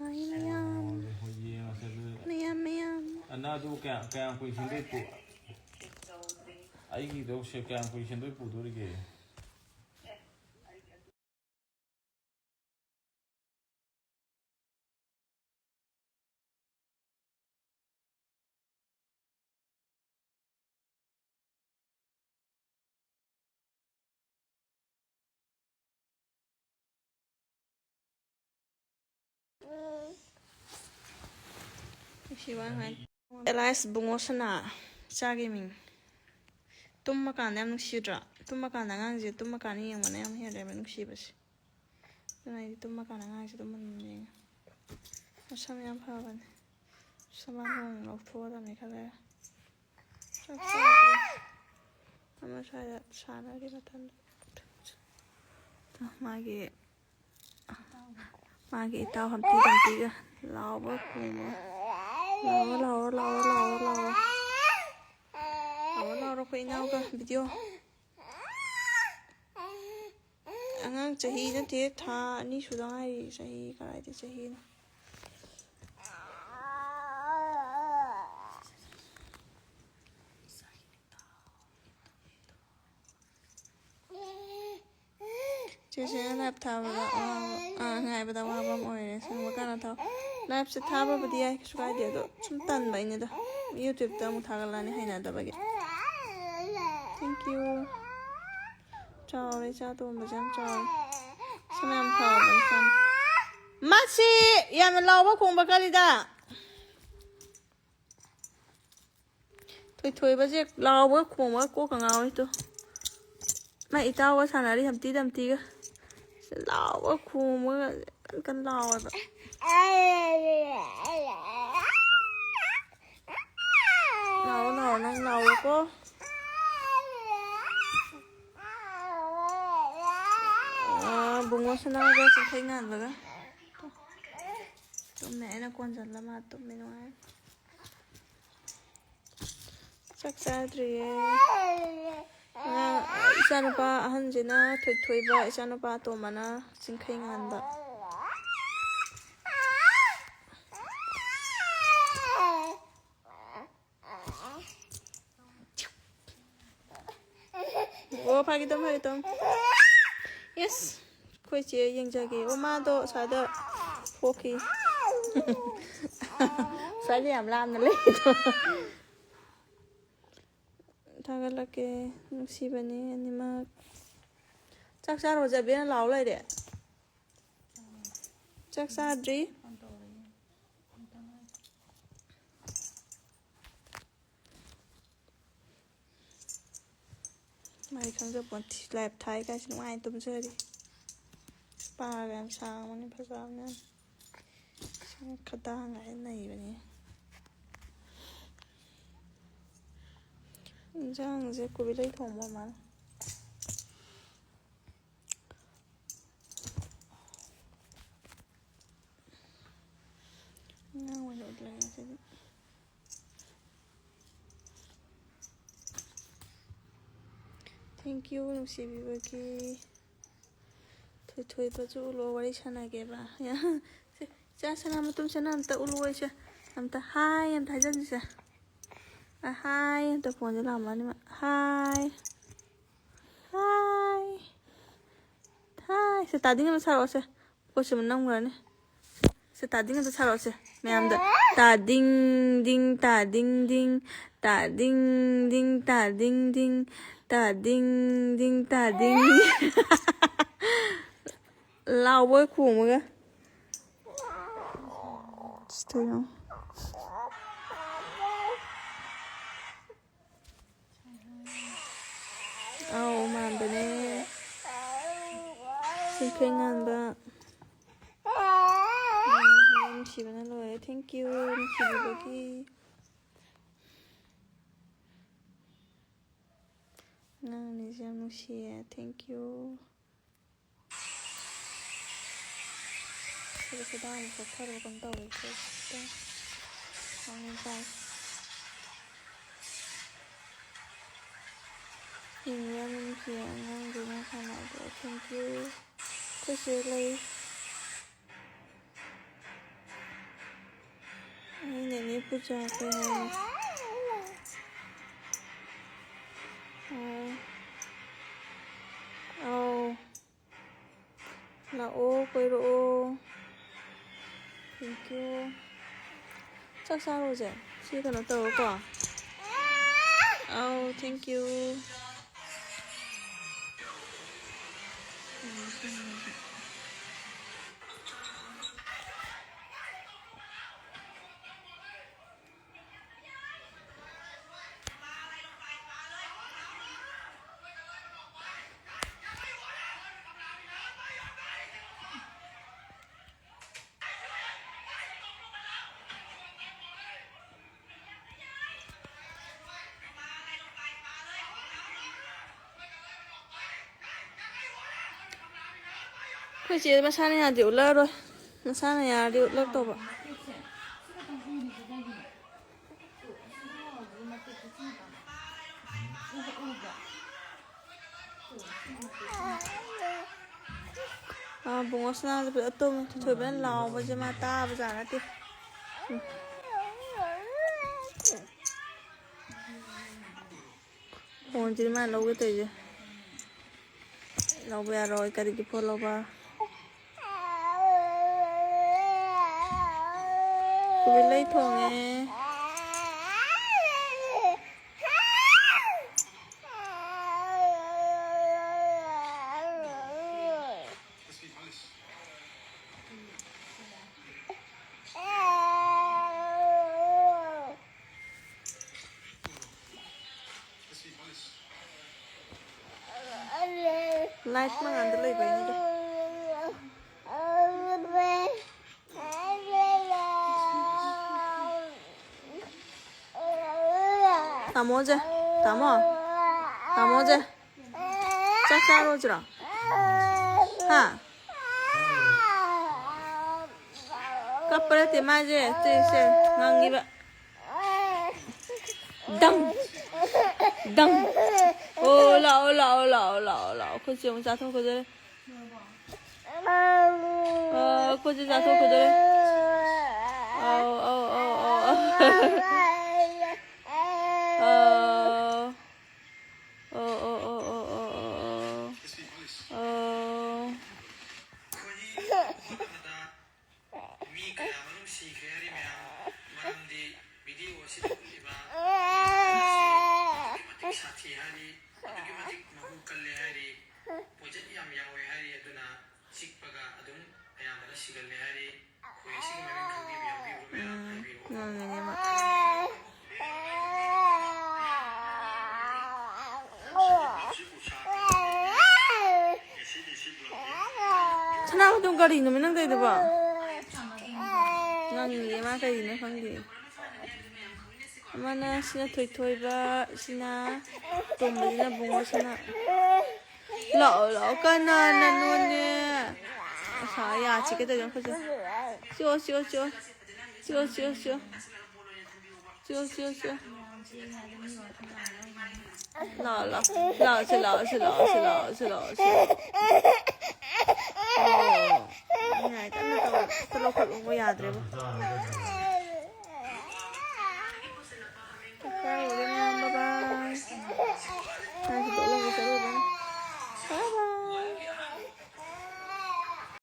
ꯃꯌꯥꯝ ꯑꯅꯥꯗꯨ ꯀꯌꯥꯝ ꯀꯨꯏ ꯁꯦꯟꯗꯣꯏ ꯄꯨ ꯑꯩꯒꯤꯗꯣ ꯀꯌꯥꯝ ꯀꯨꯏ ꯁꯦꯟꯗꯣꯏ ꯄꯨꯗꯣꯔꯤꯒꯦ ꯑꯦꯂꯥꯏꯁ ꯕꯨꯡꯉꯣꯁꯅꯥ ꯏꯆꯥꯒꯤ ꯃꯤꯡ ꯇꯨꯝꯃꯀꯥꯟꯗ ꯌꯥꯝ ꯅꯨꯡꯁꯤꯗ꯭ꯔꯥ ꯇꯨꯝꯃꯀꯥꯟꯗ ꯑꯉꯥꯡꯁꯦ ꯇꯨꯝꯃꯀꯥꯟꯗ ꯌꯦꯡꯕꯅ ꯌꯥꯝ ꯍꯦꯜꯂꯦꯕ ꯅꯨꯡꯁꯤꯕꯁꯦ ꯑꯗꯨꯅ ꯑꯩꯗꯤ ꯇꯨꯝꯃꯀꯥꯟꯗ ꯑꯉꯥꯡꯁꯦ ꯑꯗꯨꯝ ꯌꯦꯡꯉꯦ ꯃꯁꯝ ꯌꯥꯝ ꯐꯕꯅꯦ ꯁꯕꯥꯟ ꯂꯧꯊꯣꯛꯑꯗꯕꯅꯤ ꯈꯔ ꯂꯩꯔ ꯆꯥꯛ ꯆꯥꯗ꯭ꯔꯤ ꯑꯃ ꯁ꯭ꯋꯥꯏꯗ ꯁꯥꯟꯅꯔꯤ ꯃꯇꯝꯗ ꯃꯥꯒꯤ ꯏꯇꯥꯎ ꯍꯝꯇꯤ ꯗꯝꯇꯤꯒ ꯂꯥꯎꯕ ꯈꯣꯡꯕ ꯂꯥꯎꯔꯣ ꯑꯩꯈꯣꯏ ꯏꯅꯥꯎꯒ ꯚꯤꯗꯤꯑꯣ ꯑꯉꯥꯡ ꯆꯍꯤ ꯅꯠꯇꯦ ꯊꯥ 2 ꯁꯨꯗ ꯉꯥꯏꯔꯤ ꯆꯍꯤ ꯀꯗꯥꯏꯗ ꯆꯍꯤꯅꯣ ꯆꯦꯆꯦꯅ ꯂꯥꯏꯞ ꯊꯥꯕꯗ ꯉꯥꯏꯕꯗ ꯑꯋꯥꯕ ꯑꯃ ꯑꯣꯏꯔꯦ ꯁꯪꯕ ꯀꯥꯟꯗ ꯊꯥꯎ ꯂꯥꯏꯞꯁꯦ ꯊꯥꯕꯕꯨꯗꯤ ꯌꯥꯏ ꯀꯩꯁꯨ ꯀꯥꯏꯗꯦ ꯑꯗꯣ ꯁꯨꯝ ꯇꯟꯕ ꯑꯩꯅꯗ ꯌꯨꯇ꯭ꯌꯨꯕꯇ ꯑꯃꯨꯛ ꯊꯥꯒꯠꯂꯛꯑꯅꯤ ꯍꯩꯅꯗꯕꯒꯤ ꯊꯦꯡꯀ꯭ꯌꯨ ꯆꯥꯎꯔꯦ ꯏꯆꯥ ꯇꯣꯝꯕꯁꯦ ꯌꯥꯝ ꯆꯥꯎꯔꯦ ꯁꯝ ꯌꯥꯝ ꯐꯕꯅꯤ ꯁꯝ ꯃꯁꯤ ꯌꯥꯝꯅ ꯂꯥꯎꯕ ꯈꯣꯡꯕ ꯀꯔꯤꯗ ꯊꯣꯏꯊꯣꯏꯕꯁꯦ ꯂꯥꯎꯕꯒ ꯈꯣꯡꯕꯒ ꯀꯣꯛꯀ ꯉꯥꯎꯔꯤꯗꯣ ꯃꯥ ꯏꯇꯥꯎꯒ ꯁꯥꯟꯅꯔꯤ ꯍꯝꯇꯤ ꯗꯝꯇꯤꯒ ꯂꯥꯎꯕ ꯈꯣꯡꯕꯒ ꯀꯟ ꯂꯥꯎꯋꯦꯕ ꯂꯥꯎꯔꯣ ꯅꯪ ꯂꯥꯎꯔꯣꯀꯣ ꯕꯨꯡꯉꯣ ꯁꯅꯥꯒ ꯆꯤꯡꯈꯩ ꯉꯥꯟꯕꯒ ꯇꯨꯝꯃꯦ ꯑꯩꯅ ꯀꯣꯟꯁꯤꯜꯂ ꯃꯥ ꯇꯨꯝꯃꯦ ꯅꯨꯡꯉꯥꯏ ꯆꯥꯛ ꯆꯥꯗ꯭ꯔꯤꯌꯦ ꯏꯆꯥꯅꯨꯄꯥ ꯑꯍꯟꯁꯤꯅ ꯊꯣꯏꯊꯣꯏꯕ ꯏꯆꯥꯅꯨꯄꯥ ꯑꯇꯣꯝꯕꯅ ꯆꯤꯡꯈꯩ ꯉꯥꯟꯕ ꯑꯣ ꯐꯥꯒꯤ ꯇꯧ ꯌꯦꯁ ꯑꯩꯈꯣꯏ ꯆꯦ ꯌꯦꯡꯖꯒꯦ ꯑꯣ ꯃꯥꯗꯣ ꯁ꯭ꯋꯥꯏꯗ ꯊꯣꯛꯈꯤ ꯁ꯭ꯋꯥꯏꯗ ꯌꯥꯝ ꯂꯥꯞꯅ ꯂꯩꯗꯣ ꯊꯥꯒꯠꯂꯛꯀꯦ ꯅꯨꯡꯁꯤꯕꯅꯤ ꯑꯅꯤꯃꯛ ꯆꯥꯛ ꯆꯥꯔꯣꯖꯕꯦꯅ ꯂꯥꯎ ꯂꯩꯔꯦ ꯆꯥꯛ ꯆꯥꯗ꯭ꯔꯤ ꯃꯥꯗꯤ ꯈꯪꯖꯄꯣꯟꯇꯦ ꯂꯥꯏꯞ ꯊꯥꯏ ꯀꯥꯏꯁꯦ ꯅꯨꯡꯉꯥꯏꯅ ꯇꯨꯝꯖꯔꯤ ꯄꯥꯒ ꯌꯥꯝ ꯁꯥꯡꯕꯅꯤ ꯐꯖꯕꯅꯤ ꯈꯗꯥꯡꯒ ꯅꯩꯕꯅꯤ ꯏꯟꯖꯥꯡꯁꯦ ꯀꯣꯕꯤꯂꯩ ꯊꯣꯡꯕ ꯃꯥꯜꯂꯦ ꯑꯉꯥꯡ ꯑꯣꯏꯅ ꯎꯠꯂꯒꯦ ꯁꯤꯗꯤ ꯊꯦꯡꯀ꯭ꯌꯨ ꯅꯨꯡꯁꯤꯕꯤꯕꯒꯤ ꯊꯣꯏꯊꯣꯏꯕꯁꯨ ꯎꯠꯂꯣ ꯋꯥꯔꯤ ꯁꯥꯟꯅꯒꯦꯕ ꯏꯆꯥ ꯁꯅꯥ ꯃꯇꯨꯝꯁꯤꯅ ꯑꯝꯇ ꯎꯠꯂꯨ ꯑꯩꯁꯦ ꯑꯝꯇ ꯍꯥꯏ ꯑꯝꯇ ꯍꯥꯏꯖꯟꯁꯤꯁꯦ ꯍꯥꯏ ꯑꯝꯇ ꯐꯣꯟꯁꯦ ꯂꯥꯛꯑꯝꯃꯅꯤ ꯍꯥꯏ ꯁꯦ ꯇꯥꯗꯤꯡ ꯑꯃ ꯁꯥꯔꯛꯑꯣꯁꯦ ꯄꯣꯠꯁꯦ ꯑꯃꯨꯛ ꯅꯝꯈ꯭ꯔꯅꯤ ꯁꯦ ꯇꯥꯗꯤꯡ ꯑꯃꯇ ꯁꯥꯔꯛꯑꯣꯁꯦ ꯃꯌꯥꯝꯗ ꯇꯥꯗꯤꯡ ꯗꯤꯡ ꯇꯥꯗꯤꯡ ꯗꯤꯡ ꯇꯥꯗꯤꯡ ꯗꯤꯡ ꯇꯥꯗꯤꯡ ꯗꯤꯡ ꯇꯥꯗꯤꯡ ꯗꯤꯡ ꯇꯥꯗꯤꯡ ꯂꯥꯎꯕꯒ ꯈꯣꯡꯕꯒ ꯑꯧ ꯃꯥꯟꯕꯅꯦ ꯆꯤꯡꯈꯩ ꯉꯥꯟꯕ ꯅꯨꯡꯁꯤꯕꯅ ꯂꯣꯏꯔꯦ ꯊꯦꯡꯀ꯭ꯌꯨ ꯅꯨꯡꯁꯤꯕꯤꯕꯒꯤ ꯑꯉꯥꯡꯅꯤꯁꯦ ꯌꯥꯝ ꯅꯨꯡꯁꯤꯌꯦ ꯊꯦꯡꯀ꯭ꯌꯨ ꯁꯤꯗ ꯈꯨꯗꯥꯡ ꯑꯃꯨꯛ ꯆꯣꯛꯊꯔꯕ ꯀꯩꯅꯣ ꯇꯧꯔꯦ ꯍꯤꯡꯕ ꯌꯥꯝ ꯅꯨꯡꯁꯤꯌꯦ ꯑꯉꯥꯡꯗꯨꯅ ꯁꯥꯟꯅꯕꯗꯣ ꯊꯦꯡꯀ꯭ꯌꯨ ꯑꯩꯈꯣꯏ ꯆꯦ ꯂꯩ 네네 보자. 그래. 나오 거이로. 땡큐. chắc sao rồi chị? Chị cần nó tờ quả. Oh, thank you. Cái chị mà sang nhà điệu lơ rồi. Nó sang nhà điệu lơ tổ ạ. Bunga sana lebih atom thôi bên lào bây giờ mà ta bây giờ nó tiếp. Còn chỉ mà lâu cái gì lâu bây rồi cái gì phố lâu ba tôi lấy thùng nghe light mang ăn lấy vậy đi 다 뭐지? 다 뭐? 다 뭐지? 짝짝 오지라 하 까빠레 때 맞지? 뜨이세 ngang vậy đăng đăng ô lạo cô chị ông ra thôi cô đây cô chị ra thôi cô đây Sao tung cà nó mới năng đây được bảo ngang gì mà cái gì nó không gì mà na xin thôi ba xin na tôm mà xin bung xin na lọ cái na luôn nè sao ya chỉ cái đó không chưa lọ này tao khổ không có yaad रे